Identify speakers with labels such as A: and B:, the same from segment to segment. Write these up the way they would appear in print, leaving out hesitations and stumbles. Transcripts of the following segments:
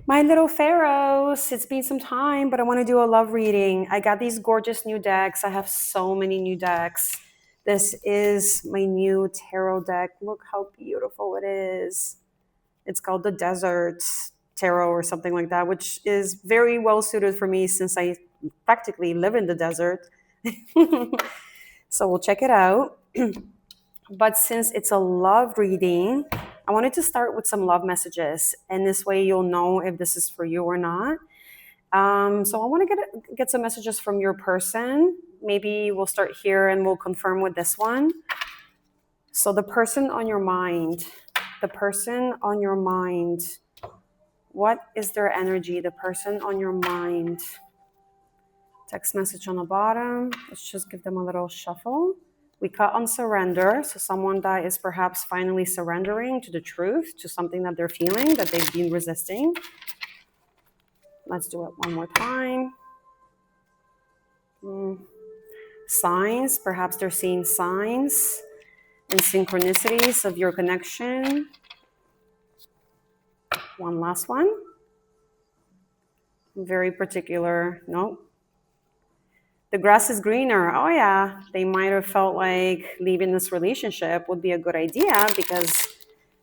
A: My little pharaohs, it's been some time, but I want to do a love reading. I got these gorgeous new decks. I have so many new decks. This is my new tarot deck. Look how beautiful it is. It's called the Desert Tarot or something like that, which is very well suited for me since I practically live in the desert. So we'll check it out. But since it's a love reading, I wanted to start with some love messages, and this way you'll know if this is for you or not. So I want to get some messages from your person. Maybe we'll start here and we'll confirm with this one. So the person on your mind, the person on your mind, what is their energy? The person on your mind. Text message on the bottom. Let's just give them a little shuffle. We cut on surrender. So someone that is perhaps finally surrendering to the truth, to something that they're feeling, that they've been resisting. Let's do it one more time. Signs. Perhaps they're seeing signs and synchronicities of your connection. One last one. Very particular. Nope. The grass is greener. Oh yeah, they might have felt like leaving this relationship would be a good idea because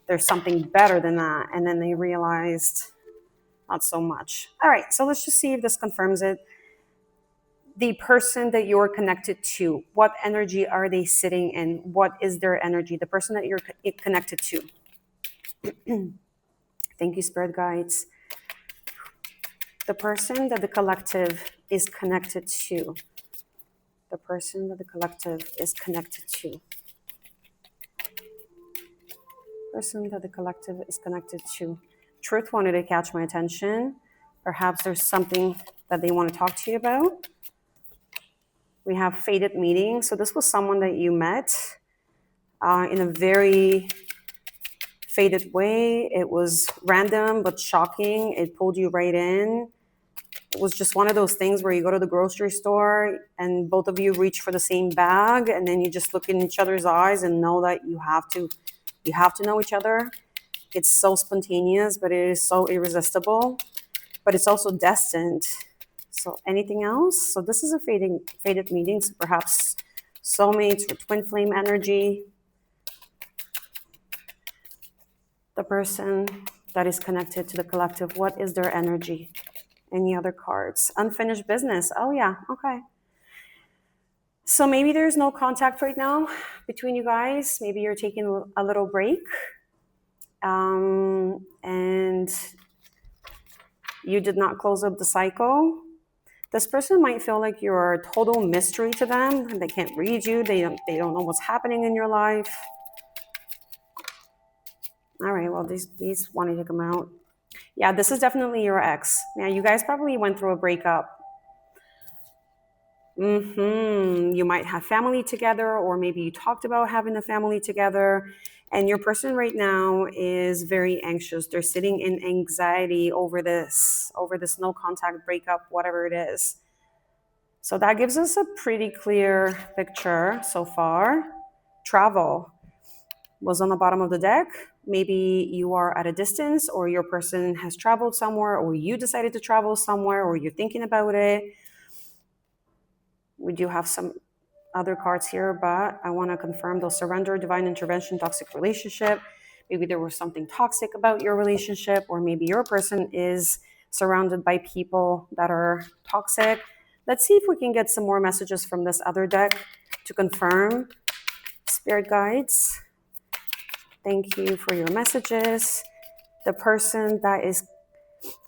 A: there's something better than that. And then they realized not so much. All right, so let's just see if this confirms it. The person that you're connected to, what energy are they sitting in? What is their energy? The person that you're connected to. Thank you, spirit guides. The person that the collective is connected to. The person that the collective is connected to. Person that the collective is connected to. Truth wanted to catch my attention. Perhaps there's something that they want to talk to you about. We have fated meeting. So this was someone that you met in a very fated way. It was random but shocking. It pulled you right in. It was just one of those things where you go to the grocery store and both of you reach for the same bag, and then you just look in each other's eyes and know that you have to know each other. It's so spontaneous, but it is so irresistible, but it's also destined. So anything else? So this is a fated meeting, so perhaps soulmates or twin flame energy. The person that is connected to the collective, what is their energy? Any other cards? Unfinished business. Oh yeah, okay. So maybe there's no contact right now between you guys. Maybe you're taking a little break. And you did not close up the cycle. This person might feel like you're a total mystery to them, and they can't read you. They don't know what's happening in your life. All right, well, these wanted to come out. Yeah, this is definitely your ex. Yeah, you guys probably went through a breakup. You might have family together, or maybe you talked about having a family together. And your person right now is very anxious. They're sitting in anxiety over this no contact breakup, whatever it is. So that gives us a pretty clear picture so far. Travel was on the bottom of the deck. Maybe you are at a distance, or your person has traveled somewhere, or you decided to travel somewhere, or you're thinking about it. We do have some other cards here, but I want to confirm those: surrender, divine intervention, toxic relationship. Maybe there was something toxic about your relationship, or maybe your person is surrounded by people that are toxic. Let's see if we can get some more messages from this other deck to confirm. Spirit guides, thank you for your messages. The person that is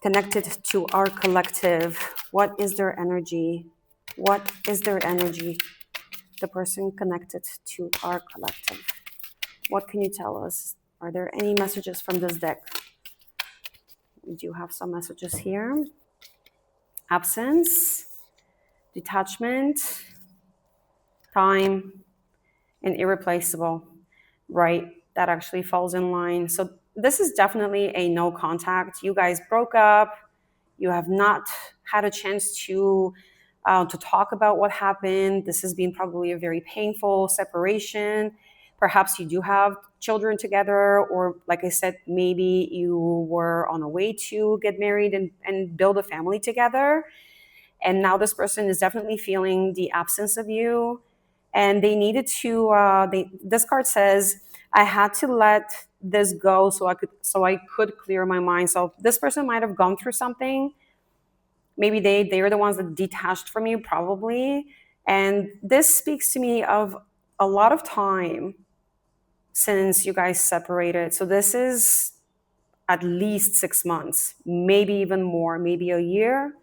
A: connected to our collective, what is their energy? What is their energy? The person connected to our collective. What can you tell us? Are there any messages from this deck? We do have some messages here. Absence, detachment, time, and irreplaceable. Right, that actually falls in line. So this is definitely a no contact. You guys broke up. You have not had a chance to talk about what happened. This has been probably a very painful separation. Perhaps you do have children together, or like I said, maybe you were on a way to get married and build a family together. And now this person is definitely feeling the absence of you. And they needed to, this card says, I had to let this go so I could clear my mind. So this person might have gone through something. Maybe they're the ones that detached from you, probably. And this speaks to me of a lot of time since you guys separated. So this is at least 6 months, maybe even more, maybe a year.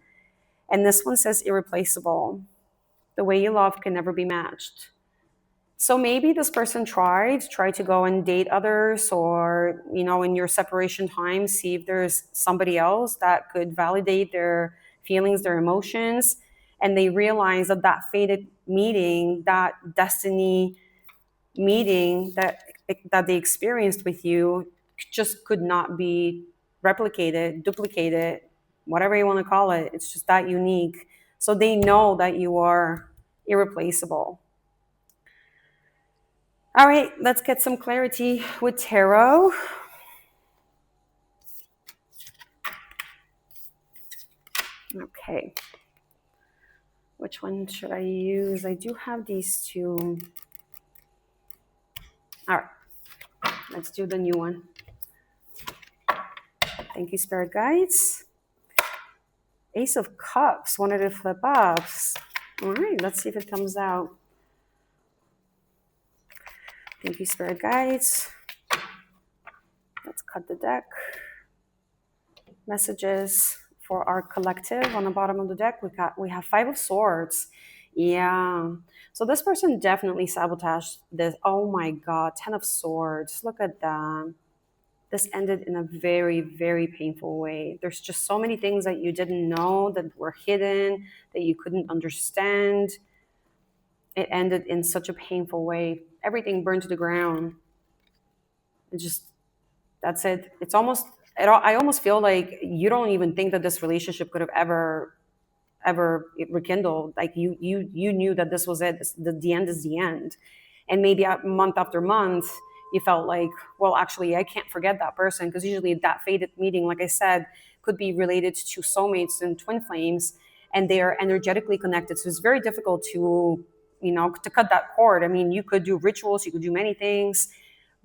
A: And this one says irreplaceable. The way you love can never be matched. So maybe this person tried to go and date others, or, in your separation time, see if there's somebody else that could validate their feelings, their emotions. And they realize that that fated meeting, that destiny meeting that they experienced with you just could not be replicated, duplicated, whatever you want to call it. It's just that unique. So they know that you are irreplaceable. All right, let's get some clarity with tarot. Okay. Which one should I use? I do have these two. All right, let's do the new one. Thank you, Spirit Guides. Ace of Cups, wanted to flip ups. All right, let's see if it comes out. Thank you, Spirit Guides. Let's cut the deck. Messages for our collective. On the bottom of the deck, we have Five of Swords. Yeah. So this person definitely sabotaged this. Oh my God, Ten of Swords. Look at that. This ended in a very, very painful way. There's just so many things that you didn't know, that were hidden, that you couldn't understand. It ended in such a painful way. Everything burned to the ground. That's it. I almost feel like you don't even think that this relationship could have ever rekindled. Like you knew that this was it. The end is the end. And maybe month after month, you felt like, well, actually, I can't forget that person, because usually that fated meeting, like I said, could be related to soulmates and twin flames, and they are energetically connected. So it's very difficult to cut that cord. I mean, you could do rituals, you could do many things,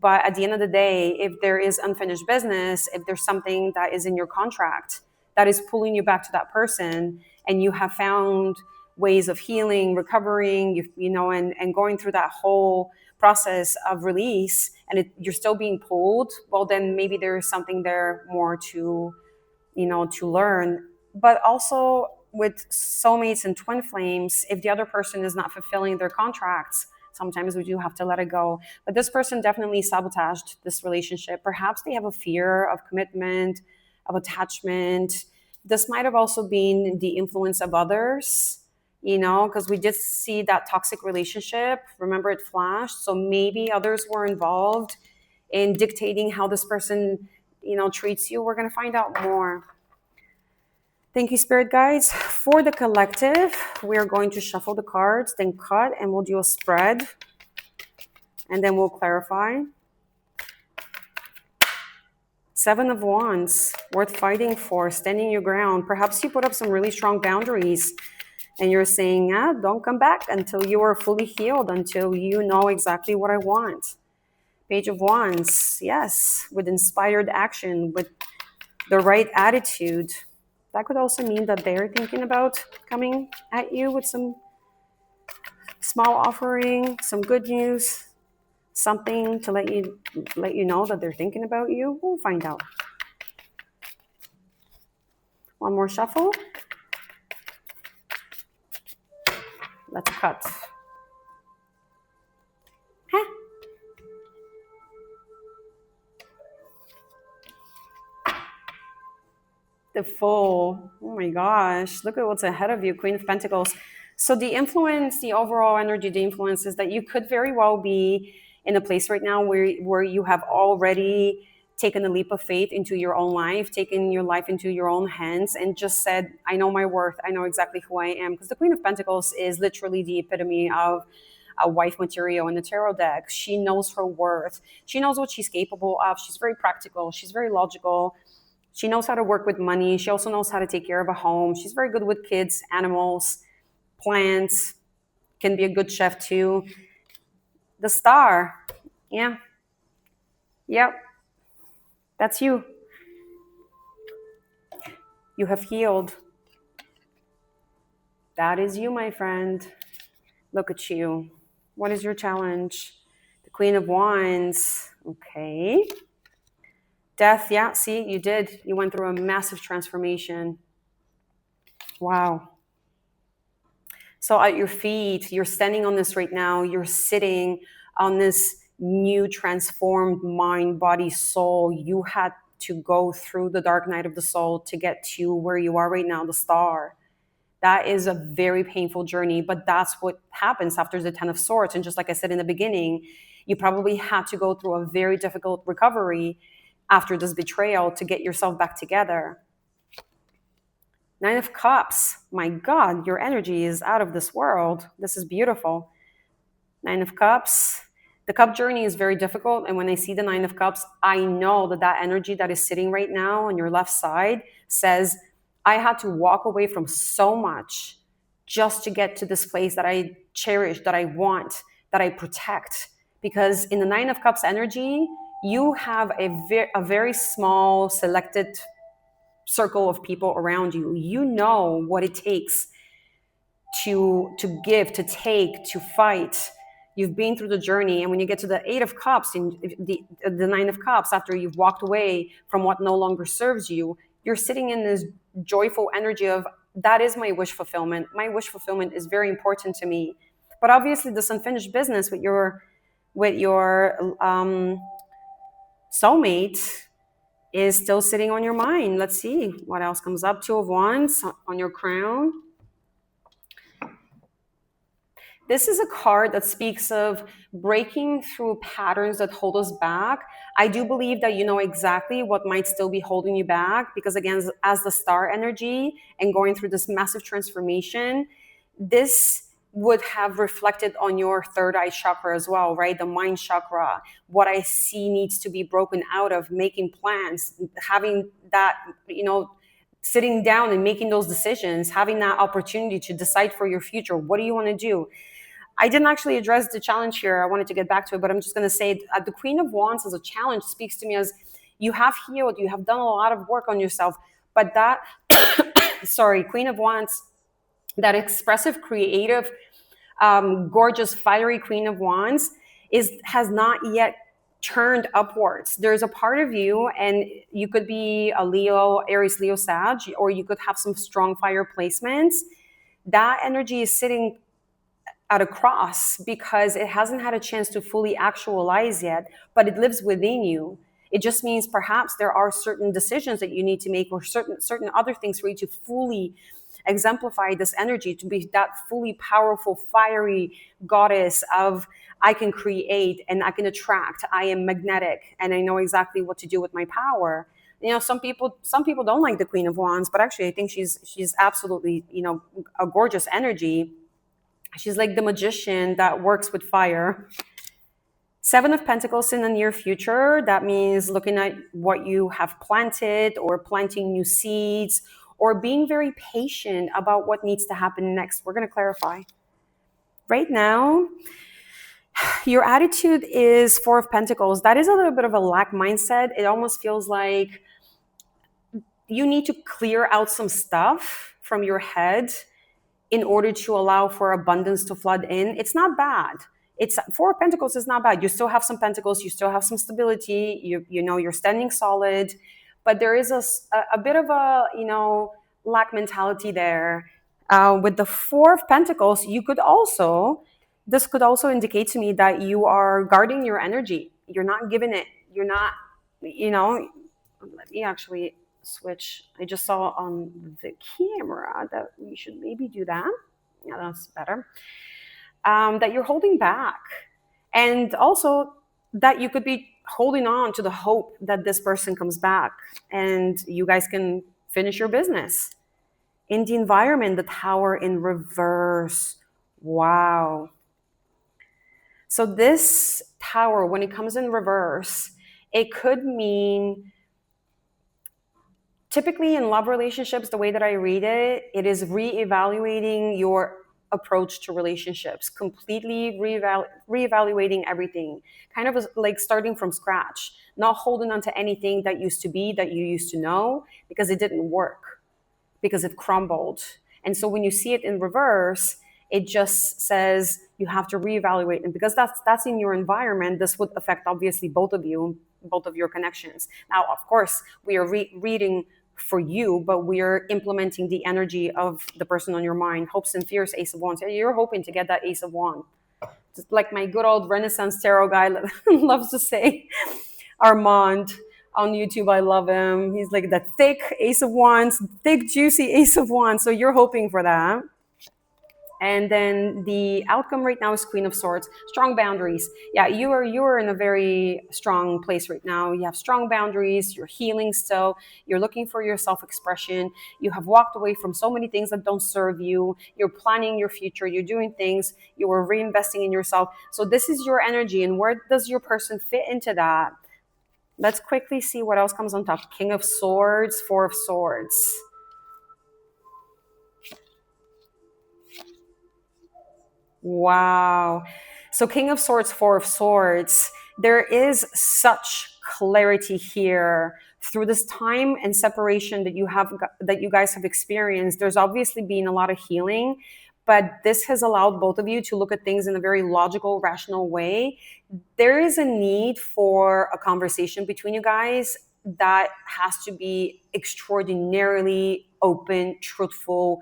A: but at the end of the day, if there is unfinished business, if there's something that is in your contract that is pulling you back to that person, and you have found ways of healing, recovering, and going through that whole process of release, and you're still being pulled, well, then maybe there is something there more to learn. But also with soulmates and twin flames, if the other person is not fulfilling their contracts, sometimes we do have to let it go. But this person definitely sabotaged this relationship. Perhaps they have a fear of commitment, of attachment. This might have also been the influence of others, because we did see that toxic relationship. Remember, it flashed. So maybe others were involved in dictating how this person, treats you. We're going to find out more. Thank you, Spirit Guides. For the collective, we are going to shuffle the cards, then cut, and we'll do a spread. And then we'll clarify. Seven of Wands, worth fighting for, standing your ground. Perhaps you put up some really strong boundaries, and you're saying, don't come back until you are fully healed, until you know exactly what I want. Page of Wands, yes, with inspired action, with the right attitude. That could also mean that they're thinking about coming at you with some small offering, some good news, something to let you know that they're thinking about you. We'll find out. One more shuffle. Let's cut. The Fool. Oh my gosh. Look at what's ahead of you, Queen of Pentacles. So the influence, the overall energy, the influence is that you could very well be in a place right now where you have already taken a leap of faith into your own life, taken your life into your own hands, and just said, I know my worth. I know exactly who I am. Because the Queen of Pentacles is literally the epitome of a wife material in the tarot deck. She knows her worth. She knows what she's capable of. She's very practical. She's very logical. She knows how to work with money. She also knows how to take care of a home. She's very good with kids, animals, plants, can be a good chef too. The star. Yeah. Yep. That's you. You have healed. That is you, my friend. Look at you. What is your challenge? The Queen of Wands. Okay. Death. Yeah, see, you did. You went through a massive transformation. Wow. So at your feet, you're standing on this right now. You're sitting on this new transformed mind, body, soul. You had to go through the dark night of the soul to get to where you are right now, the star. That is a very painful journey, but that's what happens after the 10 of Swords. And just like I said in the beginning, you probably had to go through a very difficult recovery after this betrayal to get yourself back together. Nine of Cups. My God, your energy is out of this world. This is beautiful. Nine of Cups. The cup journey is very difficult. And when I see the Nine of Cups, I know that that energy that is sitting right now on your left side says, I had to walk away from so much just to get to this place that I cherish, that I want, that I protect. Because in the Nine of Cups energy, you have a very small, selected circle of people around you. You know what it takes to give, to take, to fight. You've been through the journey, and when you get to the Eight of Cups and the Nine of Cups, after you've walked away from what no longer serves you, you're sitting in this joyful energy of, that is my wish fulfillment. My wish fulfillment is very important to me. But obviously, this unfinished business with your soulmate is still sitting on your mind. Let's see what else comes up. Two of Wands on your crown. This is a card that speaks of breaking through patterns that hold us back. I do believe that you know exactly what might still be holding you back, because again, as the star energy and going through this massive transformation, this would have reflected on your third eye chakra as well, right? The mind chakra. What I see needs to be broken out of, making plans, having that, sitting down and making those decisions, having that opportunity to decide for your future. What do you want to do? I didn't actually address the challenge here. I wanted to get back to it, but I'm just going to say the Queen of Wands as a challenge speaks to me as you have healed, you have done a lot of work on yourself, but that, sorry, Queen of Wands, that expressive, creative, gorgeous, fiery Queen of Wands has not yet turned upwards. There's a part of you, and you could be a Leo, Aries, Leo, Sag, or you could have some strong fire placements. That energy is sitting at a cross because it hasn't had a chance to fully actualize yet, but it lives within you. It just means perhaps there are certain decisions that you need to make, or certain other things for you to fully exemplify this energy, to be that fully powerful, fiery goddess of, I can create and I can attract, I am magnetic, and I know exactly what to do with my power. Some people don't like the Queen of Wands, but actually I think she's absolutely, a gorgeous energy. She's like the magician that works with fire. Seven of Pentacles in the near future. That means looking at what you have planted, or planting new seeds, or being very patient about what needs to happen next. We're going to clarify. Right now, your attitude is Four of Pentacles. That is a little bit of a lack mindset. It almost feels like you need to clear out some stuff from your head in order to allow for abundance to flood in. It's not bad. It's Four of Pentacles is not bad. You still have some pentacles. You still have some stability. You're standing solid, but there is a bit of a lack mentality there. With the Four of Pentacles, this could also indicate to me that you are guarding your energy. You're not giving it. You're not. Let me actually switch. I just saw on the camera that we should maybe do that. Yeah, that's better. That you're holding back, and also that you could be holding on to the hope that this person comes back and you guys can finish your business. In the environment, the Tower in reverse. Wow. So this Tower, when it comes in reverse, it could mean, typically in love relationships, the way that I read it, it is reevaluating your approach to relationships, completely reevaluating everything, kind of like starting from scratch, not holding on to anything that used to be, that you used to know, because it didn't work, because it crumbled. And so when you see it in reverse, it just says you have to reevaluate. And because that's in your environment, this would affect obviously both of you, both of your connections. Now, of course, we are reading for you, but we are implementing the energy of the person on your mind. Hopes and fears, Ace of Wands. You're hoping to get that Ace of Wands. Just like my good old Renaissance tarot guy loves to say, Armand on YouTube. I love him. He's like the thick Ace of Wands, thick, juicy Ace of Wands. So you're hoping for that. And then the outcome right now is Queen of Swords. Strong boundaries. Yeah, you are in a very strong place right now. You have strong boundaries. You're healing still. You're looking for your self-expression. You have walked away from so many things that don't serve you. You're planning your future. You're doing things. You are reinvesting in yourself. So this is your energy. And where does your person fit into that? Let's quickly see what else comes on top. King of Swords, Four of Swords. Wow. So King of Swords, Four of Swords, there is such clarity here through this time and separation that you guys have experienced. There's obviously been a lot of healing, but this has allowed both of you to look at things in a very logical, rational way. There is a need for a conversation between you guys that has to be extraordinarily open, truthful,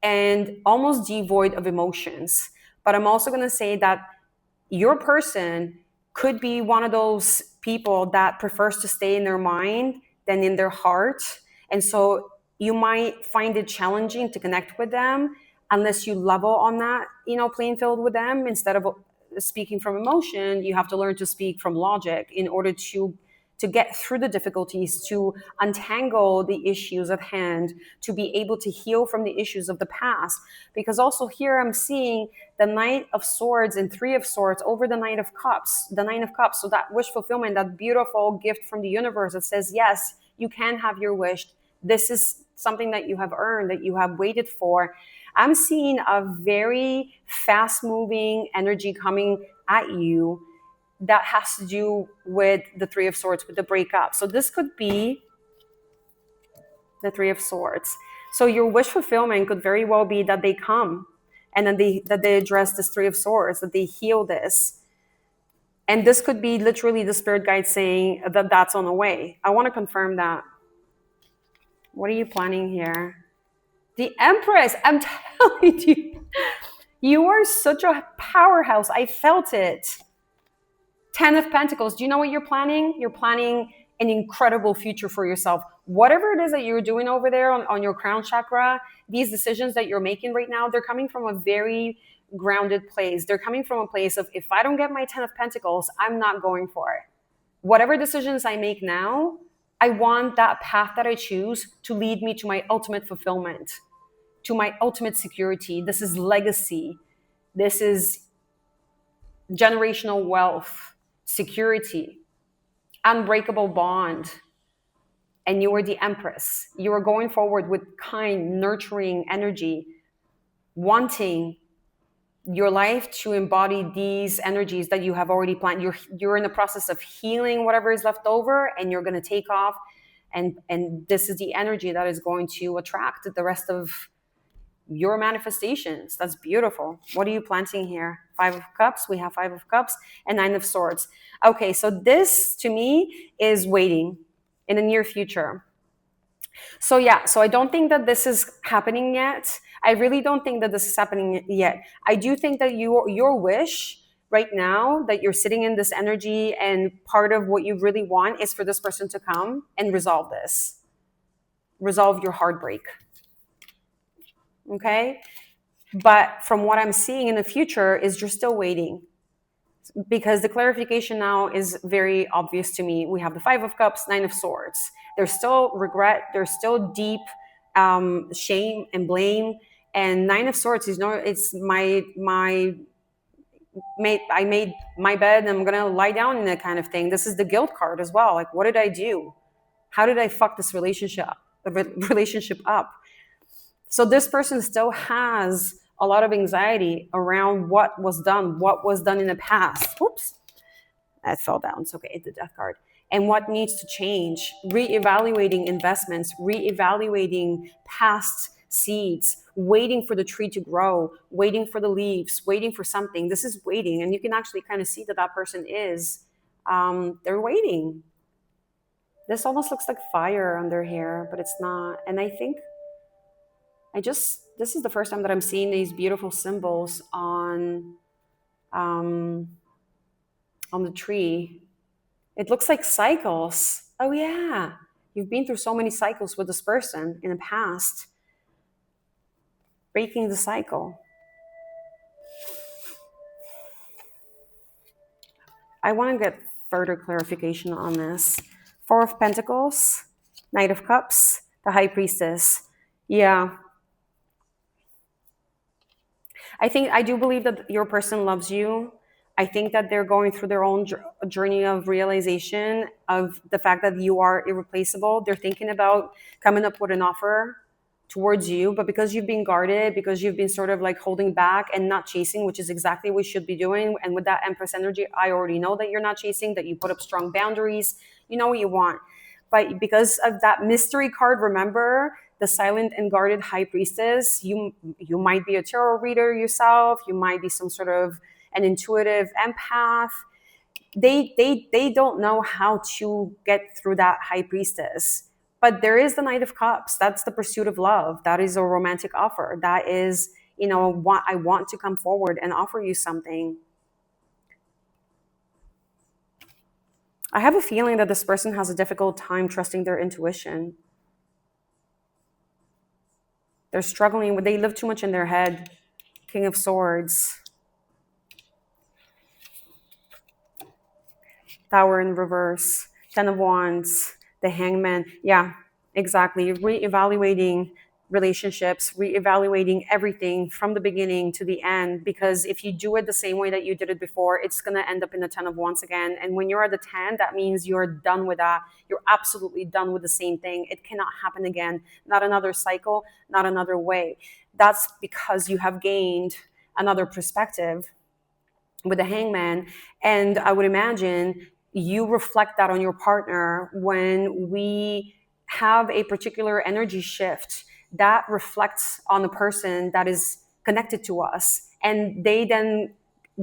A: and almost devoid of emotions. But I'm also going to say that your person could be one of those people that prefers to stay in their mind than in their heart. And so you might find it challenging to connect with them unless you level on that, playing field with them. Instead of speaking from emotion, you have to learn to speak from logic in order to get through the difficulties, to untangle the issues at hand, to be able to heal from the issues of the past. Because also here I'm seeing the Knight of Swords and Three of Swords over the Knight of Cups, the Nine of Cups. So that wish fulfillment, that beautiful gift from the universe that says, yes, you can have your wish. This is something that you have earned, that you have waited for. I'm seeing a very fast moving energy coming at you that has to do with the Three of Swords, with the breakup. So this could be the Three of Swords. So your wish fulfillment could very well be that they come and then that they address this Three of Swords, that they heal this. And this could be literally the spirit guide saying that that's on the way. I want to confirm that. What are you planning here? The Empress, I'm telling you, you are such a powerhouse. I felt it. Ten of Pentacles. Do you know what you're planning? You're planning an incredible future for yourself. Whatever it is that you're doing over there on your crown chakra, these decisions that you're making right now, they're coming from a very grounded place. They're coming from a place of, if I don't get my Ten of Pentacles, I'm not going for it. Whatever decisions I make now, I want that path that I choose to lead me to my ultimate fulfillment, to my ultimate security. This is legacy. This is generational wealth, security, unbreakable bond. And you are the Empress. You are going forward with kind, nurturing energy, wanting your life to embody these energies that you have already planned. You're in the process of healing whatever is left over, and you're going to take off. And this is the energy that is going to attract the rest of your manifestations. That's beautiful. What are you planting here? Five of Cups. We have Five of Cups and Nine of Swords. Okay, so this to me is waiting in the near future. So yeah, so I don't think that this is happening yet. I really don't think that this is happening yet. I do think that your wish right now, that you're sitting in this energy, and part of what you really want is for this person to come and resolve this. Resolve your heartbreak. Okay? But from what I'm seeing in the future is you're still waiting, because the clarification now is very obvious to me. We have the Five of Cups, Nine of Swords. There's still regret. There's still deep shame and blame. And Nine of Swords is it's my I made my bed and I'm gonna lie down in it kind of thing. This is the guilt card as well. Like, what did I do? How did I fuck this relationship up? So this person still has a lot of anxiety around what was done in the past. Oops, that fell down. It's okay, it's the death card. And what needs to change, reevaluating investments, reevaluating past seeds, waiting for the tree to grow, waiting for the leaves, waiting for something. This is waiting. And you can actually kind of see that that person is, they're waiting. This almost looks like fire on their hair, but it's not. And I think this is the first time that I'm seeing these beautiful symbols um, on the tree. It looks like cycles. Oh yeah, you've been through so many cycles with this person in the past. Breaking the cycle. I want to get further clarification on this. Four of Pentacles, Knight of Cups, the High Priestess. Yeah. I do believe that your person loves you. I think that they're going through their own journey of realization of the fact that you are irreplaceable. They're thinking about coming up with an offer towards you, but because you've been guarded, because you've been sort of like holding back and not chasing, which is exactly what you should be doing. And with that Empress energy, I already know that you're not chasing, that you put up strong boundaries. You know what you want. But because of that mystery card, remember, the silent and guarded High Priestess, you might be a tarot reader yourself, you might be some sort of an intuitive empath. They don't know how to get through that High Priestess. But there is the Knight of Cups. That's the pursuit of love. That is a romantic offer. That is, I want to come forward and offer you something. I have a feeling that this person has a difficult time trusting their intuition. They're struggling. They live too much in their head. King of Swords. Tower in reverse. Ten of Wands. The Hangman. Yeah, exactly. Reevaluating relationships, reevaluating everything from the beginning to the end, because if you do it the same way that you did it before, it's going to end up in the 10 of Wands again. And when you're at the 10, that means you're done with that. You're absolutely done with the same thing. It cannot happen again. Not another cycle, not another way. That's because you have gained another perspective with the Hangman. And I would imagine you reflect that on your partner. When we have a particular energy shift, that reflects on the person that is connected to us, and they then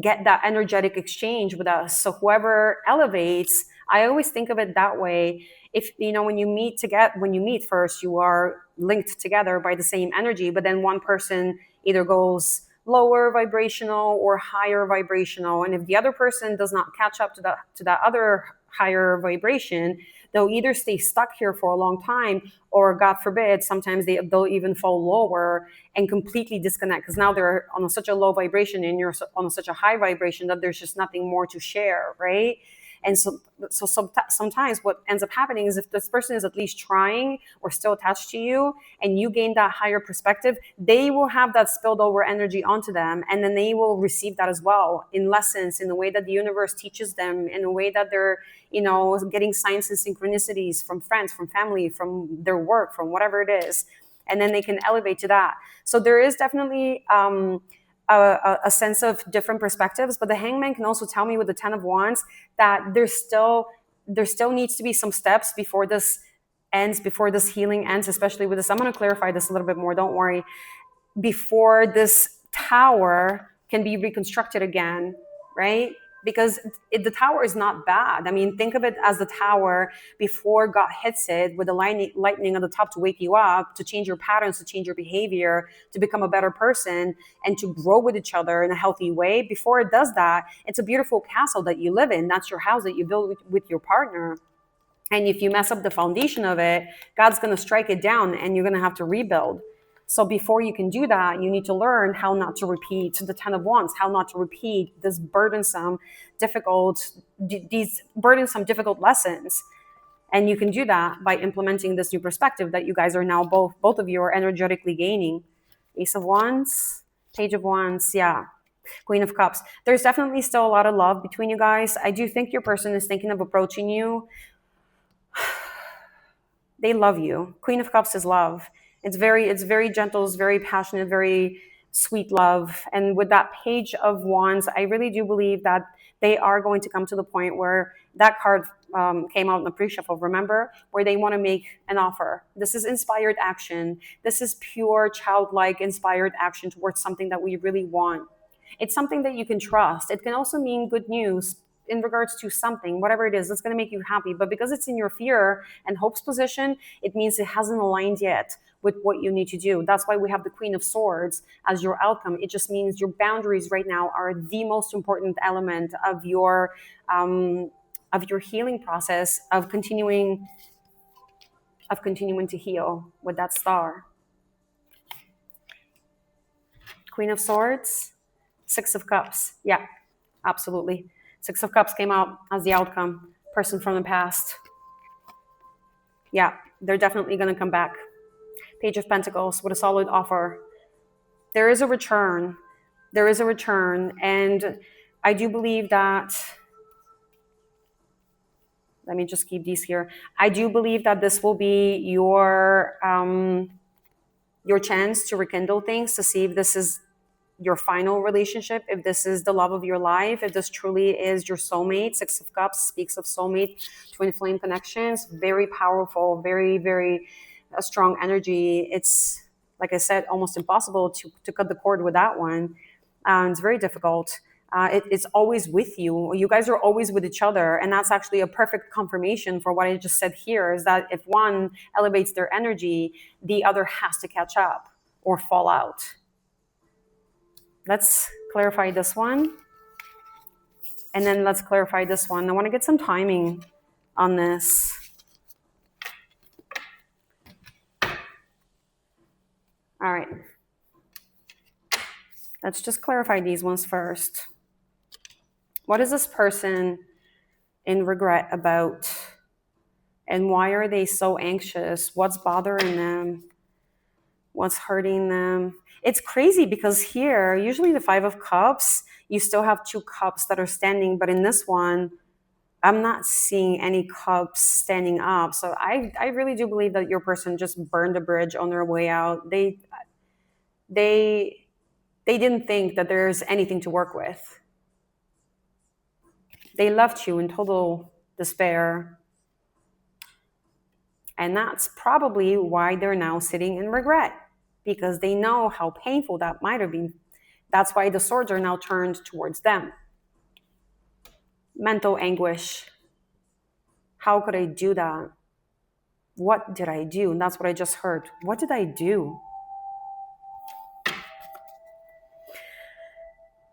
A: get that energetic exchange with us. So whoever elevates, I always think of it that way. If when you meet first, you are linked together by the same energy, but then one person either goes lower vibrational or higher vibrational, and if the other person does not catch up to that other higher vibration, they'll either stay stuck here for a long time, or God forbid, sometimes they'll even fall lower and completely disconnect, because now they're on such a low vibration and you're on such a high vibration that there's just nothing more to share, right? And so sometimes what ends up happening is, if this person is at least trying or still attached to you, and you gain that higher perspective, they will have that spilled over energy onto them, and then they will receive that as well in lessons, in the way that the universe teaches them, in a way that they're getting signs and synchronicities from friends, from family, from their work, from whatever it is, and then they can elevate to that. So there is definitely a sense of different perspectives, but the Hangman can also tell me with the 10 of Wands that there still needs to be some steps before this ends, before this healing ends, especially with this. I'm going to clarify this a little bit more, don't worry. Before this tower can be reconstructed again, right? Because the tower is not bad. I mean, think of it as the tower before God hits it with the lightning on the top to wake you up, to change your patterns, to change your behavior, to become a better person, and to grow with each other in a healthy way. Before it does that, it's a beautiful castle that you live in. That's your house that you build with your partner. And if you mess up the foundation of it, God's going to strike it down and you're going to have to rebuild. So before you can do that, you need to learn how not to repeat the 10 of Wands, how not to repeat these burdensome, difficult lessons. And you can do that by implementing this new perspective that you guys are now both of you are energetically gaining. Ace of Wands, Page of Wands, yeah. Queen of Cups. There's definitely still a lot of love between you guys. I do think your person is thinking of approaching you. They love you. Queen of Cups is love. It's very gentle, it's very passionate, very sweet love. And with that Page of Wands, I really do believe that they are going to come to the point where that card came out in the pre-shuffle, remember, where they want to make an offer. This is inspired action. This is pure childlike inspired action towards something that we really want. It's something that you can trust. It can also mean good news in regards to something, whatever it is, that's going to make you happy. But because it's in your fear and hopes position, it means it hasn't aligned yet with what you need to do. That's why we have the Queen of Swords as your outcome. It just means your boundaries right now are the most important element of your healing process of continuing to heal with that star. Queen of Swords, Six of Cups. Yeah, absolutely. Six of Cups came out as the outcome. Person from the past. Yeah, they're definitely going to come back. Page of Pentacles with a solid offer. There is a return. There is a return. And I do believe that, let me just keep these here. I do believe that this will be your chance to rekindle things, to see if this is your final relationship, if this is the love of your life, if this truly is your soulmate. Six of Cups speaks of soulmate, twin flame connections, very powerful, very, very strong energy. It's, like I said, almost impossible to cut the cord with that one. It's very difficult. It's always with you. You guys are always with each other. And that's actually a perfect confirmation for what I just said here, is that if one elevates their energy, the other has to catch up or fall out. Let's clarify this one. And then let's clarify this one. I want to get some timing on this. All right. Let's just clarify these ones first. What is this person in regret about? And why are they so anxious? What's bothering them? What's hurting them? It's crazy because here, usually the Five of Cups, you still have two cups that are standing. But in this one, I'm not seeing any cups standing up. So I really do believe that your person just burned a bridge on their way out. They didn't think that there's anything to work with. They left you in total despair. And that's probably why they're now sitting in regret, because they know how painful that might have been. That's why the swords are now turned towards them. Mental anguish. How could I do that? What did I do? And that's what I just heard. What did I do?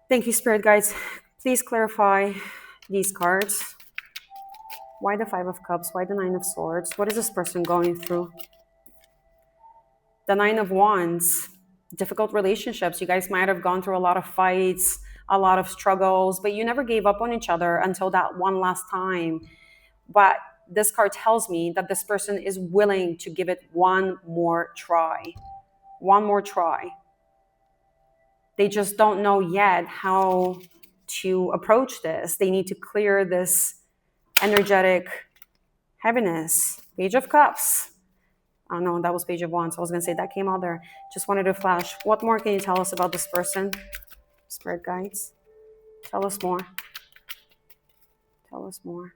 A: Thank you, Spirit Guides. Please clarify these cards. Why the Five of Cups? Why the Nine of Swords? What is this person going through? The Nine of Wands. Difficult relationships. You guys might have gone through a lot of fights, a lot of struggles, but you never gave up on each other until that one last time. But this card tells me that this person is willing to give it one more try. One more try. They just don't know yet how to approach this. They need to clear this energetic heaviness. Page of Cups. Oh no, that was Page of Wands. I was going to say that came out there. Just wanted to flash. What more can you tell us about this person? Spirit Guides. Tell us more. Tell us more.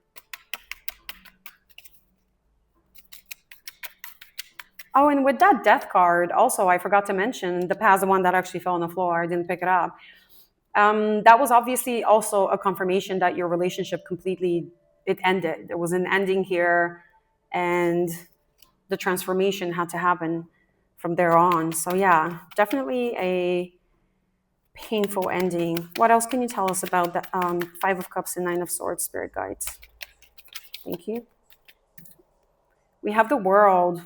A: Oh, and with that Death card, also, I forgot to mention the past, the one that actually fell on the floor. I didn't pick it up. That was obviously also a confirmation that your relationship completely, it ended. There was an ending here, and the transformation had to happen from there on. So yeah, definitely a painful ending. What else can you tell us about the Five of Cups and Nine of Swords, Spirit Guides? Thank you. We have the World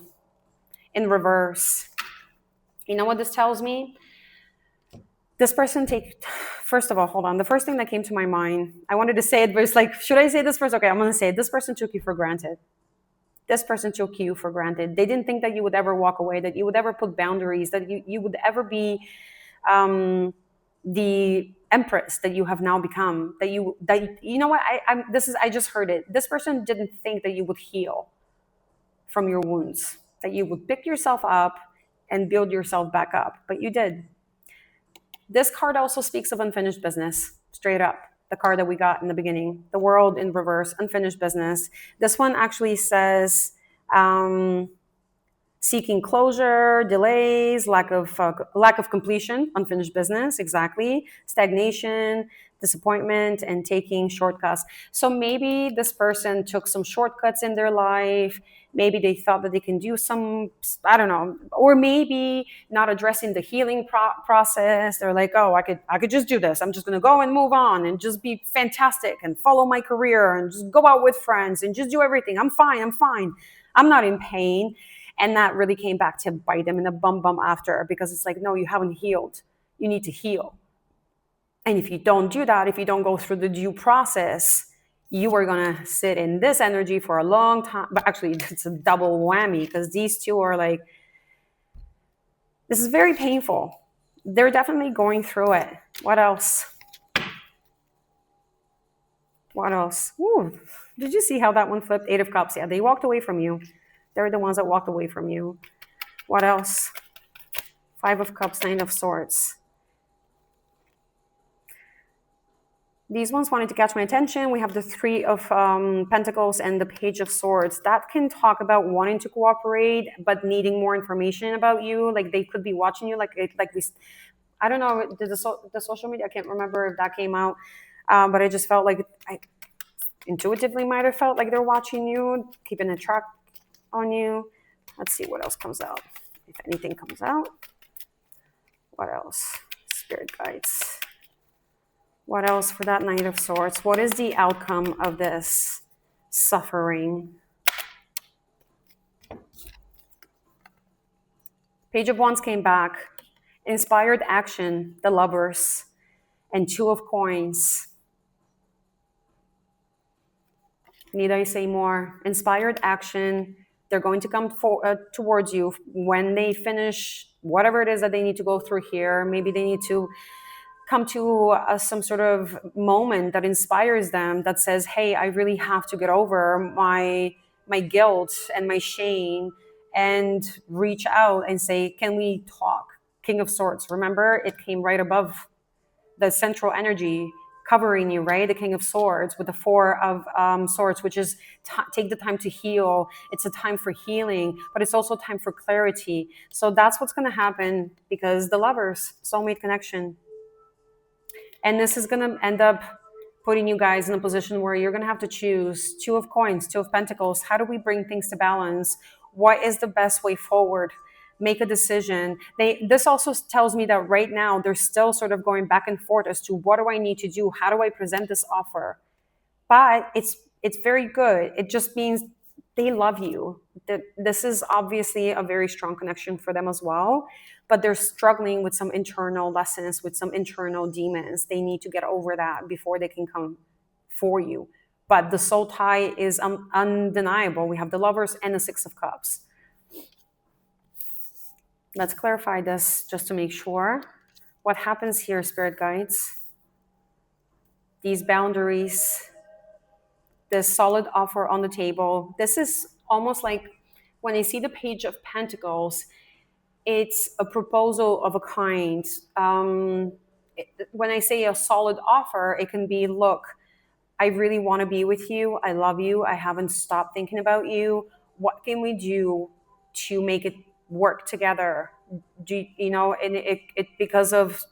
A: in reverse. You know what this tells me? This person first of all, hold on. The first thing that came to my mind, I wanted to say it, but it's like, should I say this first? Okay, I'm going to say it. This person took you for granted. This person took you for granted. They didn't think that you would ever walk away, that you would ever put boundaries, that you would ever be the empress that you have now become. That you know what, I just heard it. This person didn't think that you would heal from your wounds, that you would pick yourself up and build yourself back up, but you did. This card also speaks of unfinished business, straight up. The card that we got in the beginning, the world in reverse, unfinished business. This one actually says seeking closure, delays, lack of completion, unfinished business, exactly, stagnation, disappointment, and taking shortcuts. So maybe this person took some shortcuts in their life. Maybe they thought that they can do some, I don't know, or maybe not addressing the healing process. They're like, oh, I could just do this. I'm just gonna go and move on and just be fantastic and follow my career and just go out with friends and just do everything. I'm fine. I'm fine. I'm not in pain. And that really came back to bite them in the bum after, because it's like, no, you haven't healed. You need to heal. And if you don't do that, if you don't go through the due process, you are going to sit in this energy for a long time. But actually, it's a double whammy, because these two are like, this is very painful. They're definitely going through it. What else? What else? Ooh, did you see how that one flipped? 8 of Cups. Yeah, they walked away from you. They're the ones that walked away from you. What else? 5 of Cups, 9 of Swords. These ones wanted to catch my attention. We have the 3 of Pentacles and the Page of Swords. That can talk about wanting to cooperate, but needing more information about you. Like they could be watching you. Like we, I don't know, did the social media, I can't remember if that came out. But I just felt like I intuitively might have felt like they're watching you, keeping a track on you. Let's see what else comes out. If anything comes out. What else? Spirit guides. What else for that Knight of Swords? What is the outcome of this suffering? Page of Wands came back. Inspired action, the Lovers, and 2 of Coins. Need I say more? Inspired action. They're going to come towards you when they finish whatever it is that they need to go through here. Maybe they need to come to some sort of moment that inspires them, that says, hey, I really have to get over my guilt and my shame, and reach out and say, can we talk? King of Swords. Remember, it came right above the central energy covering you, right? The King of Swords with the 4 of Swords, which is take the time to heal. It's a time for healing, but it's also time for clarity. So that's what's going to happen, because the Lovers, soulmate connection. And this is going to end up putting you guys in a position where you're going to have to choose 2 of Coins, 2 of Pentacles. How do we bring things to balance? What is the best way forward? Make a decision. This also tells me that right now they're still sort of going back and forth as to what do I need to do? How do I present this offer? But it's very good. It just means they love you. This is obviously a very strong connection for them as well, but they're struggling with some internal lessons, with some internal demons. They need to get over that before they can come for you. But the soul tie is undeniable. We have the Lovers and the 6 of Cups. Let's clarify this just to make sure. What happens here, Spirit Guides? These boundaries, this solid offer on the table. This is almost like when I see the Page of Pentacles, it's a proposal of a kind. When I say a solid offer, it can be, look, I really want to be with you. I love you. I haven't stopped thinking about you. What can we do to make it work together? And it because of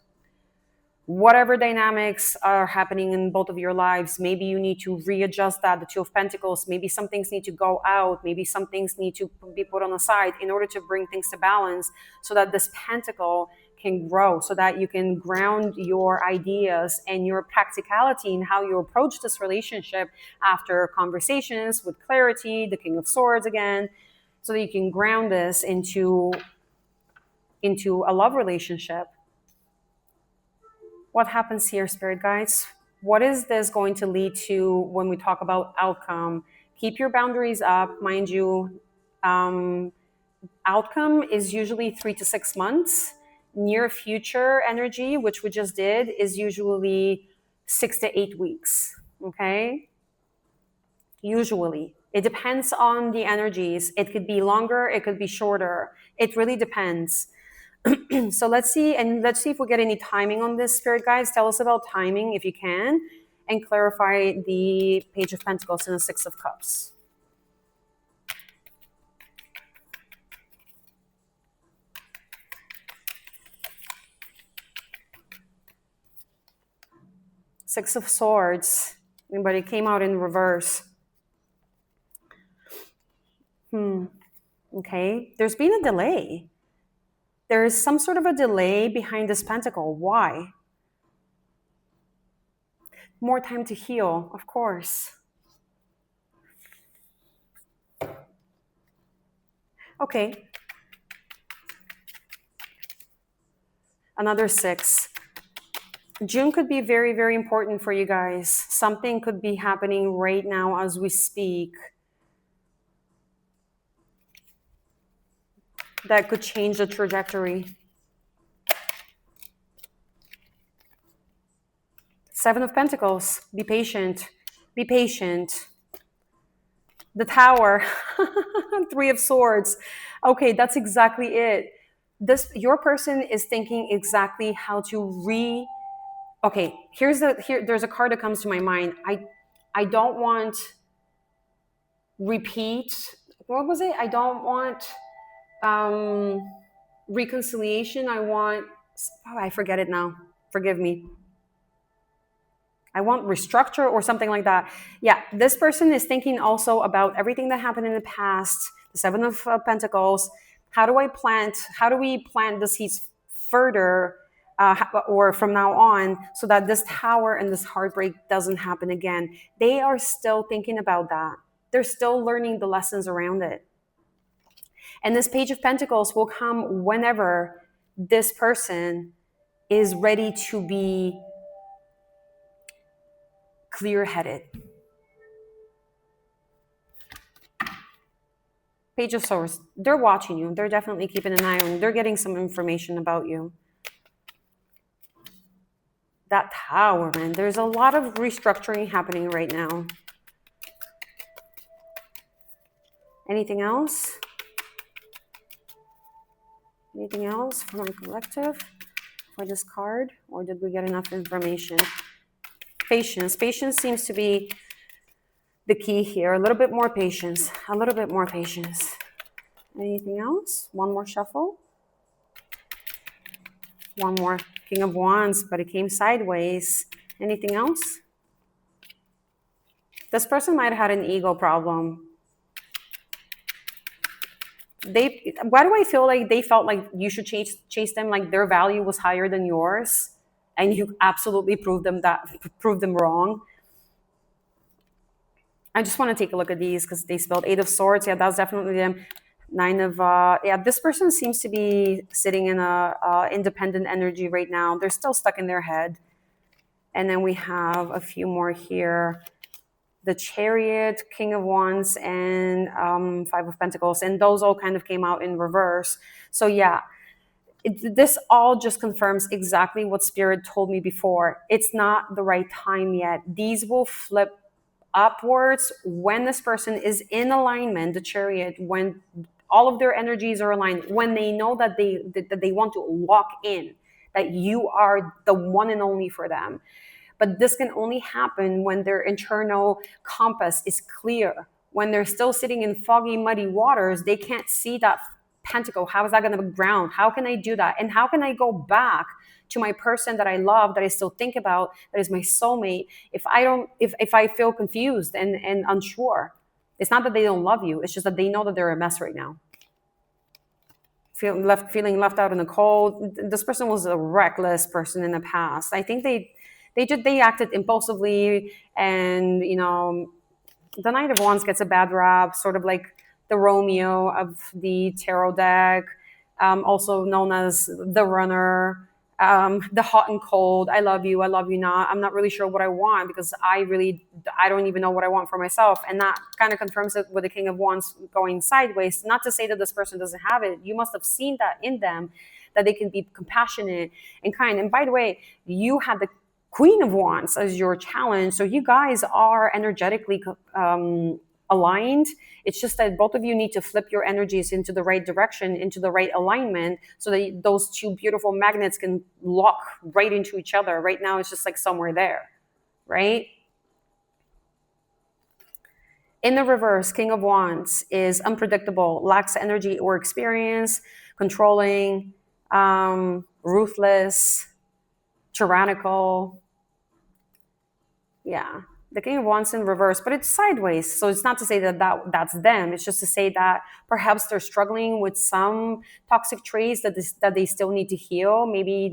A: whatever dynamics are happening in both of your lives, maybe you need to readjust that, the 2 of Pentacles. Maybe some things need to go out. Maybe some things need to be put on the side in order to bring things to balance, so that this pentacle can grow, so that you can ground your ideas and your practicality in how you approach this relationship after conversations with clarity, the King of Swords again, so that you can ground this into a love relationship. What happens here, Spirit Guides? What is this going to lead to when we talk about outcome? Keep your boundaries up. Mind you, outcome is usually 3 to 6 months. near future energy, which we just did, is usually 6 to 8 weeks. Okay. Usually. It depends on the energies. It could be longer, it could be shorter. It really depends. So let's see, and let's see if we get any timing on this, spirit guides. Tell us about timing if you can, and clarify the Page of Pentacles and the Six of Cups. Six of Swords, but it came out in reverse. Okay, there's been a delay. There is some sort of a delay behind this pentacle. Why? More time to heal, of course. Okay. Another 6. June could be very, very important for you guys. Something could be happening right now as we speak that could change the trajectory. 7 of Pentacles. Be patient. Be patient. The Tower. 3 of Swords. Okay, that's exactly it. Your person is thinking exactly how to okay, there's a card that comes to my mind. I don't want repeat. What was it? I don't want reconciliation. I want, I forget it now. Forgive me. I want restructure or something like that. Yeah, this person is thinking also about everything that happened in the past, the 7 of Pentacles. How do we plant the seeds further or from now on so that this tower and this heartbreak doesn't happen again? They are still thinking about that. They're still learning the lessons around it. And this Page of Pentacles will come whenever this person is ready to be clear-headed. Page of Swords, they're watching you. They're definitely keeping an eye on you. They're getting some information about you. That Tower, man. There's a lot of restructuring happening right now. Anything else? Anything else for my collective for this card? Or did we get enough information? Patience. Patience seems to be the key here. A little bit more patience. A little bit more patience. Anything else? One more shuffle. One more. King of Wands, but it came sideways. Anything else? This person might have had an ego problem. Why do I feel like they felt like you should chase them, like their value was higher than yours, and you absolutely proved them wrong? I just want to take a look at these because they spelled 8 of Swords. Yeah, that's definitely them. 9 of yeah, this person seems to be sitting in a independent energy right now. They're still stuck in their head. And then we have a few more here. The Chariot, King of Wands, and 5 of Pentacles. And those all kind of came out in reverse. So yeah, this all just confirms exactly what Spirit told me before. It's not the right time yet. These will flip upwards when this person is in alignment, the Chariot, when all of their energies are aligned, when they know that they want to lock in, that you are the one and only for them. But this can only happen when their internal compass is clear. When they're still sitting in foggy, muddy waters, they can't see that pentacle. How is that going to ground? How can I do that? And how can I go back to my person that I love, that I still think about, that is my soulmate, if I feel confused and unsure? It's not that they don't love you. It's just that they know that they're a mess right now. Feeling left out in the cold. This person was a reckless person in the past. I think they acted impulsively, and the Knight of Wands gets a bad rap, sort of like the Romeo of the tarot deck, also known as the runner. the hot and cold, I love you not, I'm not really sure what I want, because I don't even know what I want for myself. And that kind of confirms it with the King of Wands going sideways. Not to say that this person doesn't have it. You must have seen that in them, that they can be compassionate and kind. And by the way, you have the Queen of Wands as your challenge, so you guys are energetically aligned. It's just that both of you need to flip your energies into the right direction, into the right alignment, so that those two beautiful magnets can lock right into each other. Right now, it's just like somewhere there, right? In the reverse, King of Wands is unpredictable, lacks energy or experience, controlling, ruthless, tyrannical. Yeah, the King of Wands in reverse, but it's sideways. So it's not to say that's them. It's just to say that perhaps they're struggling with some toxic traits that they still need to heal. Maybe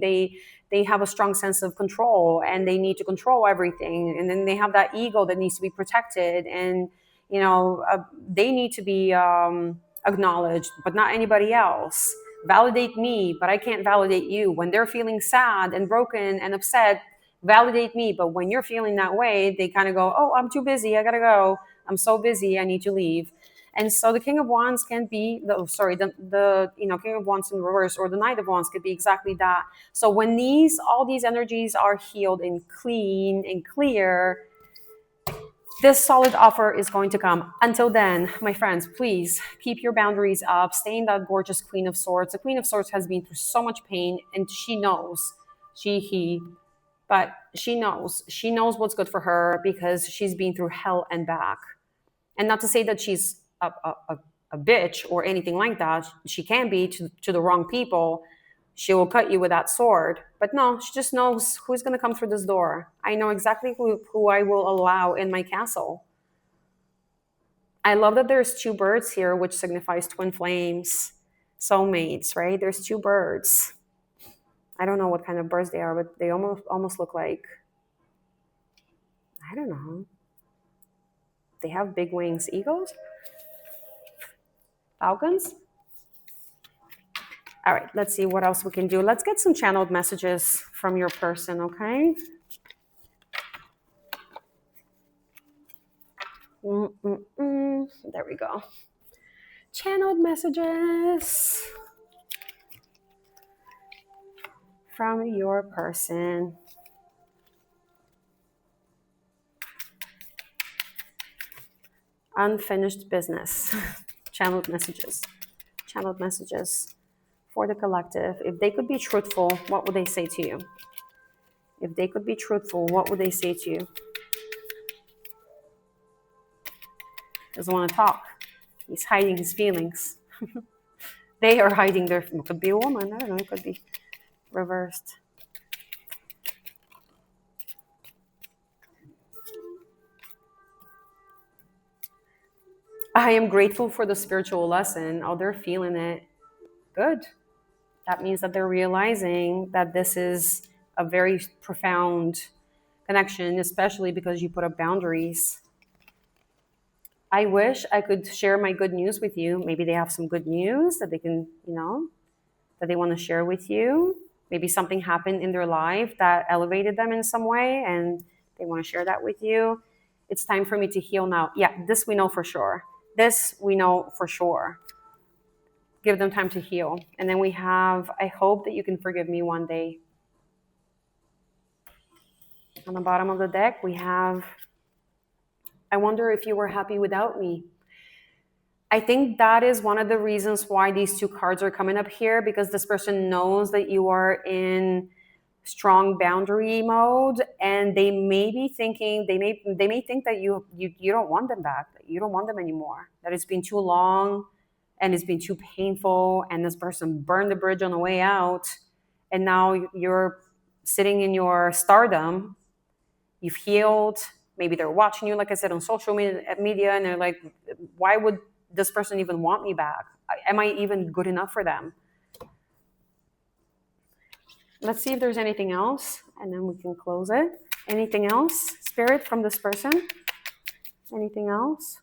A: they have a strong sense of control and they need to control everything, and then they have that ego that needs to be protected, and they need to be acknowledged, but not anybody else. Validate me, but I can't validate you. When they're feeling sad and broken and upset, validate me. But when you're feeling that way, they kind of go, oh, I'm too busy, I gotta go, I'm so busy, I need to leave. And so the King of Wands can be the King of Wands in reverse, or the Knight of Wands could be exactly that. So when all these energies are healed and clean and clear, this solid offer is going to come. Until then, my friends, please keep your boundaries up. Stay in that gorgeous Queen of Swords. The Queen of Swords has been through so much pain, and she knows, but she knows what's good for her, because she's been through hell and back. And not to say that she's a bitch or anything like that. She can be to the wrong people. She will cut you with that sword. But no, she just knows who's going to come through this door. I know exactly who I will allow in my castle. I love that there's two birds here, which signifies twin flames, soulmates, right? There's two birds. I don't know what kind of birds they are, but they almost look like, I don't know. They have big wings. Eagles? Falcons? All right, let's see what else we can do. Let's get some channeled messages from your person, okay? There we go. Channeled messages from your person. Unfinished business. Channeled messages. Channeled messages for the collective. If they could be truthful, what would they say to you? If they could be truthful, what would they say to you? Doesn't want to talk. He's hiding his feelings. They are hiding their, it could be a woman, I don't know, it could be reversed. I am grateful for the spiritual lesson. Oh, they're feeling it. Good. That means that they're realizing that this is a very profound connection, especially because you put up boundaries. I wish I could share my good news with you. Maybe they have some good news that they can, that they want to share with you. Maybe something happened in their life that elevated them in some way, and they want to share that with you. It's time for me to heal now. Yeah, this we know for sure. This we know for sure. Give them time to heal. And then we have, I hope that you can forgive me one day. On the bottom of the deck, we have, I wonder if you were happy without me. I think that is one of the reasons why these two cards are coming up here, because this person knows that you are in strong boundary mode, and they may be thinking, they may think that you don't want them back, that you don't want them anymore, that it's been too long and it's been too painful, and this person burned the bridge on the way out, and now you're sitting in your stardom. You've healed. Maybe they're watching you, like I said, on social media, and they're like, why would this person even want me back? Am I even good enough for them? Let's see if there's anything else, and then we can close it. Anything else, Spirit, from this person? Anything else?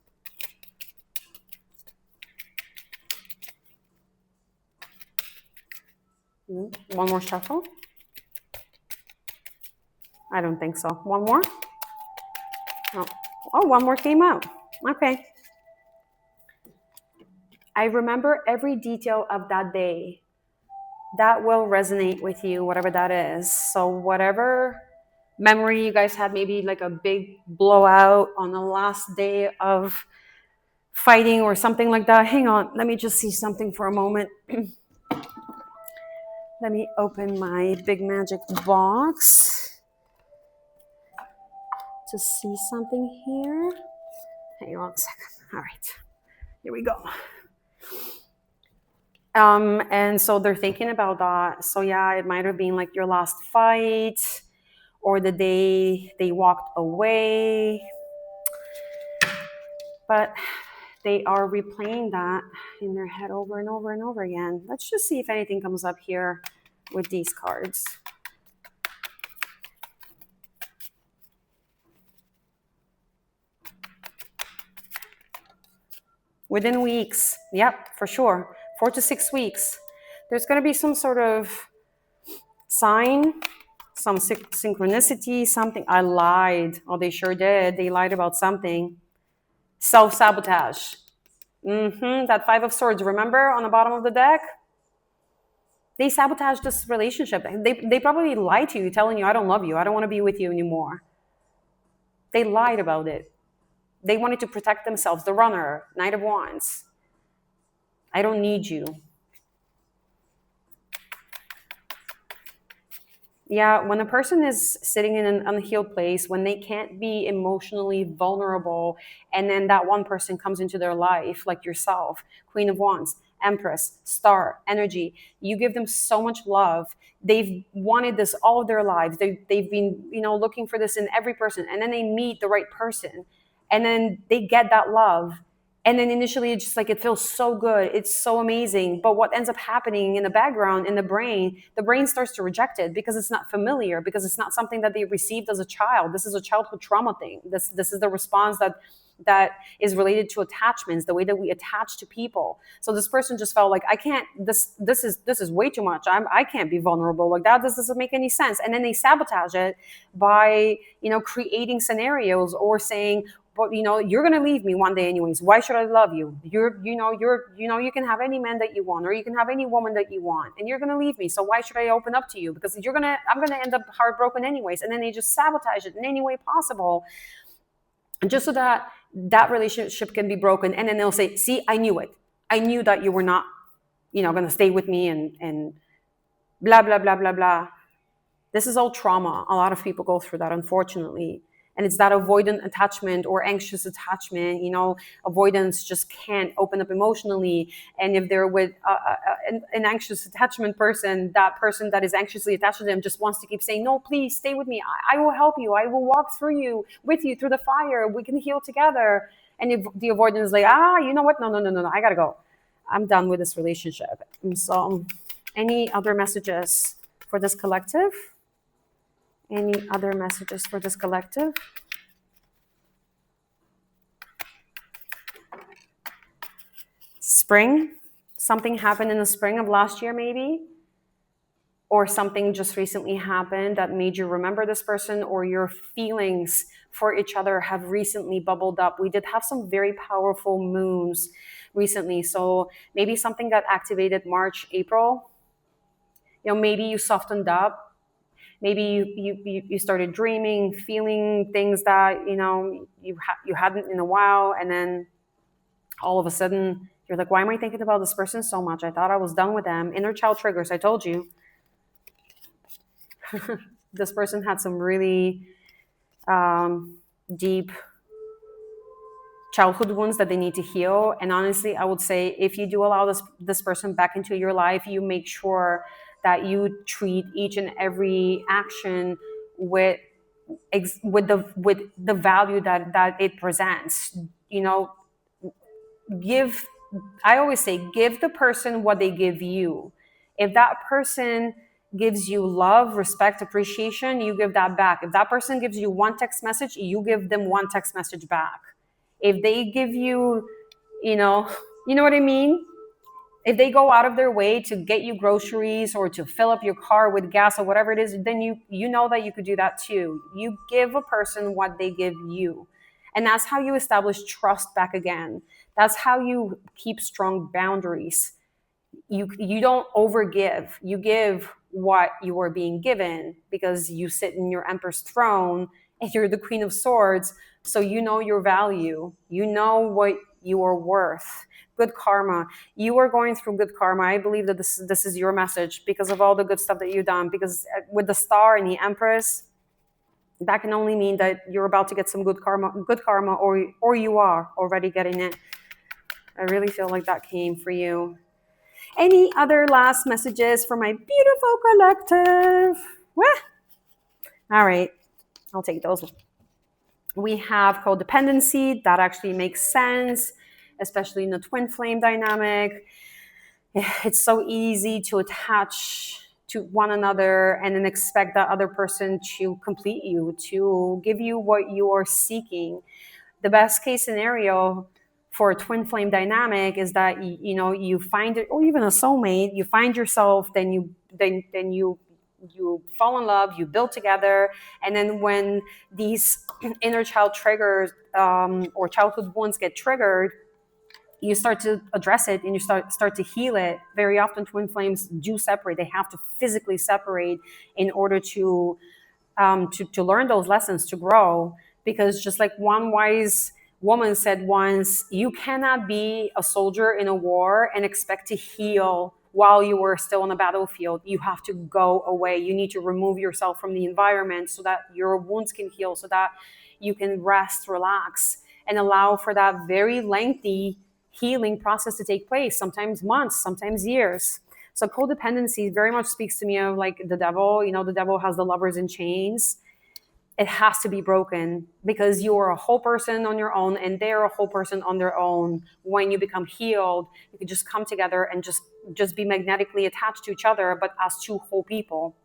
A: One more shuffle. I don't think so. One more? Oh, one more came out. Okay. I remember every detail of that day. That will resonate with you, whatever that is. So, whatever memory you guys had, maybe like a big blowout on the last day of fighting or something like that. Hang on, let me just see something for a moment. Let me open my big magic box to see something here. Hang on a second. All right, here we go. And so they're thinking about that. So yeah, it might have been like your last fight or the day they walked away. But they are replaying that in their head over and over and over again. Let's just see if anything comes up here with these cards. Within weeks, yep, for sure. 4 to 6 weeks. There's going to be some sort of sign, some synchronicity, something. I lied. Oh, they sure did. They lied about something. Self-sabotage. That Five of Swords, remember on the bottom of the deck? They sabotaged this relationship. They probably lied to you, telling you, I don't love you. I don't want to be with you anymore. They lied about it. They wanted to protect themselves. The Runner, Knight of Wands. I don't need you. Yeah, when a person is sitting in an unhealed place, when they can't be emotionally vulnerable, and then that one person comes into their life, like yourself, Queen of Wands, Empress, Star, Energy, you give them so much love. They've wanted this all of their lives. They've been, looking for this in every person, and then they meet the right person, and then they get that love. And then initially it's just like, it feels so good, it's so amazing, but what ends up happening in the background, in the brain starts to reject it because it's not familiar, because it's not something that they received as a child. This is a childhood trauma thing. This is the response that is related to attachments, the way that we attach to people. So this person just felt like, I can't, this is way too much. I can't be vulnerable like that. This doesn't make any sense. And then they sabotage it by creating scenarios or saying, but you're gonna leave me one day anyways. Why should I love you? You can have any man that you want, or you can have any woman that you want, and you're gonna leave me. So why should I open up to you? Because I'm gonna end up heartbroken anyways. And then they just sabotage it in any way possible, just so that relationship can be broken. And then they'll say, "See, I knew it. I knew that you were not, gonna stay with me," and blah blah blah blah blah. This is all trauma. A lot of people go through that, unfortunately. And it's that avoidant attachment or anxious attachment. Avoidance just can't open up emotionally. And if they're with an anxious attachment person, that person that is anxiously attached to them just wants to keep saying, no, please stay with me. I will help you. I will walk with you through the fire. We can heal together. And if the avoidance is like, you know what? No, I got to go. I'm done with this relationship. And so any other messages for this collective? Any other messages for this collective? Spring. Something happened in the spring of last year, maybe? Or something just recently happened that made you remember this person, or your feelings for each other have recently bubbled up. We did have some very powerful moons recently. So maybe something got activated March, April. Maybe you softened up. Maybe you started dreaming, feeling things that you hadn't in a while, and then all of a sudden you're like, why am I thinking about this person so much? I thought I was done with them. Inner child triggers, I told you. This person had some really deep childhood wounds that they need to heal. And honestly, I would say, if you do allow this person back into your life, you make sure that you treat each and every action with the value that it presents. I always say, give the person what they give you. If that person gives you love, respect, appreciation, you give that back. If that person gives you one text message, you give them one text message back. If they give you, you know what I mean? If they go out of their way to get you groceries or to fill up your car with gas or whatever it is, then you know that you could do that too. You give a person what they give you. And that's how you establish trust back again. That's how you keep strong boundaries. You don't overgive. You give what you are being given because you sit in your emperor's throne and you're the queen of swords, so you know your value, you know what you are worth. Good karma. You are going through good karma. I believe that this is your message because of all the good stuff that you've done, because with the star and the empress, that can only mean that you're about to get some good karma, or you are already getting it. I really feel like that came for you. Any other last messages for my beautiful collective? Well, all right, I'll take those. We have codependency. That actually makes sense, especially in the twin flame dynamic. It's so easy to attach to one another and then expect that other person to complete you, to give you what you are seeking. The best case scenario for a twin flame dynamic is that you find it, or even a soulmate, you find yourself, then you fall in love, you build together, and then when these inner child triggers or childhood wounds get triggered, you start to address it and you start to heal it. Very often twin flames do separate. They have to physically separate in order to learn those lessons, to grow. Because just like one wise woman said once, you cannot be a soldier in a war and expect to heal while you were still on the battlefield. You have to go away. You need to remove yourself from the environment so that your wounds can heal, so that you can rest, relax, and allow for that very lengthy healing process to take place, sometimes months, sometimes years. So codependency very much speaks to me of like the devil. The devil has the lovers in chains. It has to be broken because you are a whole person on your own and they're a whole person on their own. When you become healed, you can just come together and just be magnetically attached to each other, but as two whole people.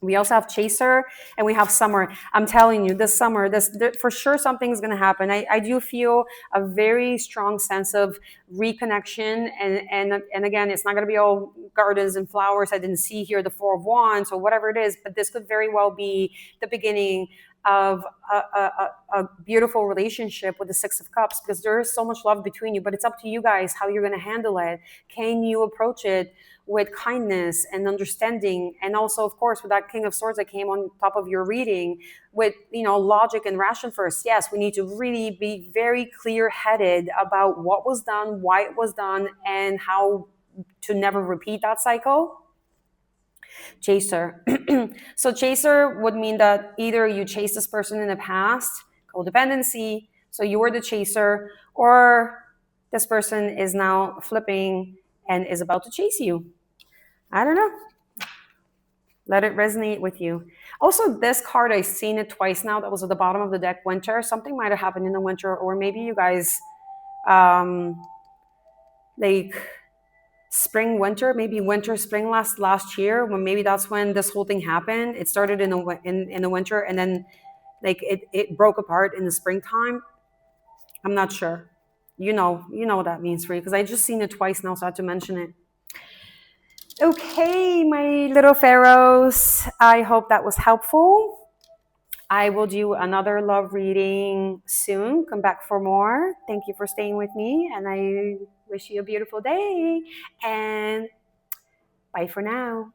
A: We also have chaser and we have summer. I'm telling you, this summer, for sure something's going to happen. I do feel a very strong sense of reconnection. And again, it's not going to be all gardens and flowers. I didn't see here the Four of Wands or whatever it is, but this could very well be the beginning of a beautiful relationship with the Six of Cups, because there is so much love between you, but it's up to you guys how you're going to handle it. Can you approach it with kindness and understanding, and also of course with that King of Swords that came on top of your reading, with logic and ration first. Yes, we need to really be very clear-headed about what was done, why it was done, and how to never repeat that cycle. Chaser. So chaser would mean that either you chased this person in the past, codependency, so you were the chaser, or this person is now flipping and is about to chase you. I don't know. Let it resonate with you. Also, this card, I've seen it twice now. That was at the bottom of the deck, winter. Something might have happened in the winter, or maybe you guys, like spring, winter, maybe winter, spring last year, when maybe that's when this whole thing happened. It started in the winter, and then like it broke apart in the springtime. I'm not sure. You know what that means for you, because I just seen it twice now, so I had to mention it. Okay, my little pharaohs, I hope that was helpful. I will do another love reading soon. Come back for more. Thank you for staying with me, and I wish you a beautiful day, and bye for now.